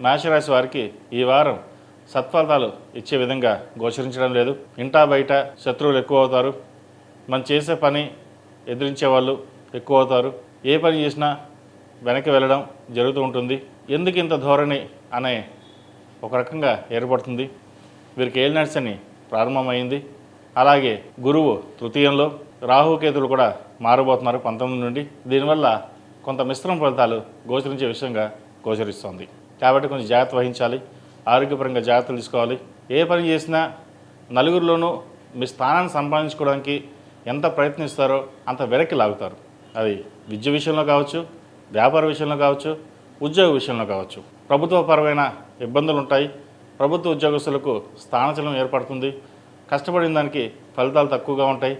మేషరాశి వారికి ఈ వారం సత్ఫలితాలు ఇచ్చే విధంగా గోచరించడం లేదు. ఇంటా బయట శత్రువులు ఎక్కువ అవుతారు. మనం చేసే పని ఎదిరించే వాళ్ళు ఎక్కువ అవుతారు. ఏ పని చేసినా వెనక్కి వెళ్ళడం జరుగుతూ ఉంటుంది. ఎందుకు ఇంత ధోరణి అనే ఒక రకంగా ఏర్పడుతుంది. వీరికి ఏలినాటి శని ప్రారంభమైంది. అలాగే గురువు తృతీయంలో, రాహుకేతులు కూడా మారబోతున్నారు 19 నుండి. దీనివల్ల కొంత మిశ్రమ ఫలితాలు గోచరించే విషయంగా గోచరిస్తోంది. కాబట్టి కొంచెం జాగ్రత్త వహించాలి. ఆరోగ్యపరంగా జాగ్రత్తలు తీసుకోవాలి. ఏ పని చేసినా నలుగురిలోనూ మీ స్థానాన్ని సంపాదించుకోవడానికి ఎంత ప్రయత్నిస్తారో అంత వెనక్కి లాగుతారు. అది విద్య విషయంలో కావచ్చు, వ్యాపార విషయంలో కావచ్చు, ఉద్యోగ విషయంలో కావచ్చు. ప్రభుత్వపరమైన ఇబ్బందులు ఉంటాయి. ప్రభుత్వ ఉద్యోగస్తులకు స్థానచలనం ఏర్పడుతుంది. కష్టపడిన దానికి ఫలితాలు తక్కువగా ఉంటాయి.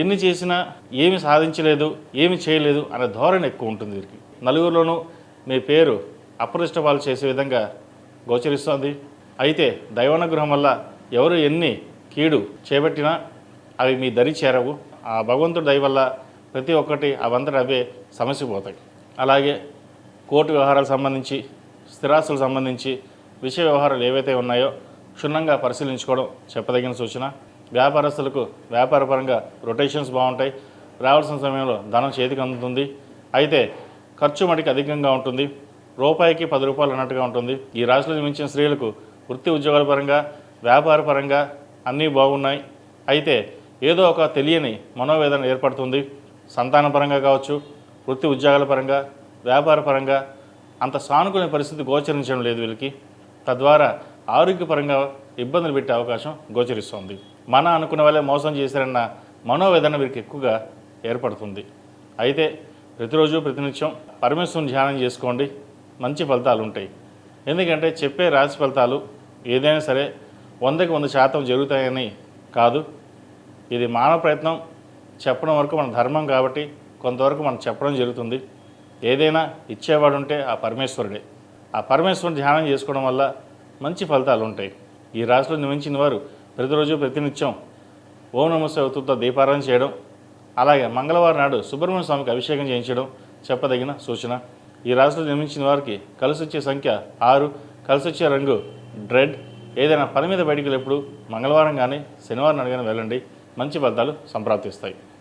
ఎన్ని చేసినా ఏమి సాధించలేదు, ఏమి చేయలేదు అనే ధోరణి ఎక్కువ ఉంటుంది వీరికి. నలుగురిలోనూ మీ పేరు అప్రతిష్టపాలు చేసే విధంగా గోచరిస్తుంది. అయితే దైవానుగ్రహం వల్ల ఎవరు ఎన్ని కీడు చేపట్టినా అవి మీ దరి చేరవు. ఆ భగవంతుడి దయ వల్ల ప్రతి ఒక్కటి అవంతటి అవే సమస్యపోతాయి. అలాగే కోర్టు వ్యవహారాలకు సంబంధించి, స్థిరాస్తులకు సంబంధించి విషయ వ్యవహారాలు ఏవైతే ఉన్నాయో క్షుణ్ణంగా పరిశీలించుకోవడం చెప్పదగిన సూచన. వ్యాపారస్తులకు వ్యాపారపరంగా రొటేషన్స్ బాగుంటాయి. రావాల్సిన సమయంలో ధనం చేతికి అందుతుంది. అయితే ఖర్చు మటుకు అధికంగా ఉంటుంది. రూపాయికి 10 రూపాయలు అన్నట్టుగా ఉంటుంది. ఈ రాశిలో జన్మించిన స్త్రీలకు వృత్తి ఉద్యోగాల పరంగా, వ్యాపార పరంగా అన్నీ బాగున్నాయి. అయితే ఏదో ఒక తెలియని మనోవేదన ఏర్పడుతుంది. సంతానపరంగా కావచ్చు, వృత్తి ఉద్యోగాల పరంగా, వ్యాపార పరంగా అంత సానుకూల పరిస్థితి గోచరించడం లేదు వీళ్ళకి. తద్వారా ఆరోగ్యపరంగా ఇబ్బందులు పెట్టే అవకాశం గోచరిస్తుంది. మన అనుకున్న వాళ్ళే మోసం చేశారన్న మనోవేదన వీరికి ఎక్కువగా ఏర్పడుతుంది. అయితే ప్రతిరోజు ప్రతినిత్యం పరమేశ్వరుని ధ్యానం చేసుకోండి, మంచి ఫలితాలు ఉంటాయి. ఎందుకంటే చెప్పే రాశి ఫలితాలు ఏదైనా సరే 100కి 100% జరుగుతాయని కాదు. ఇది మానవ ప్రయత్నం. చెప్పడం వరకు మన ధర్మం కాబట్టి కొంతవరకు మనం చెప్పడం జరుగుతుంది. ఏదైనా ఇచ్చేవాడు ఉంటే ఆ పరమేశ్వరుడే. ఆ పరమేశ్వరుని ధ్యానం చేసుకోవడం వల్ల మంచి ఫలితాలు ఉంటాయి. ఈ రాశిలో జన్మించిన వారు ప్రతిరోజు ప్రతినిత్యం ఓం నమః శివాయతో దీపారాధన చేయడం, అలాగే మంగళవారం నాడు సుబ్రహ్మణ్య స్వామికి అభిషేకం చేయించడం చెప్పదగిన సూచన. ఈ రాశిలో జన్మించిన వారికి కలిసి వచ్చే సంఖ్య 6, కలిసి వచ్చే రంగు రెడ్. ఏదైనా పని మీద బయటికి వెళ్ళినప్పుడు మంగళవారం కానీ శనివారం నాడు కానీ వెళ్ళండి. మంచి ఫలితాలు సంప్రాప్తిస్తాయి.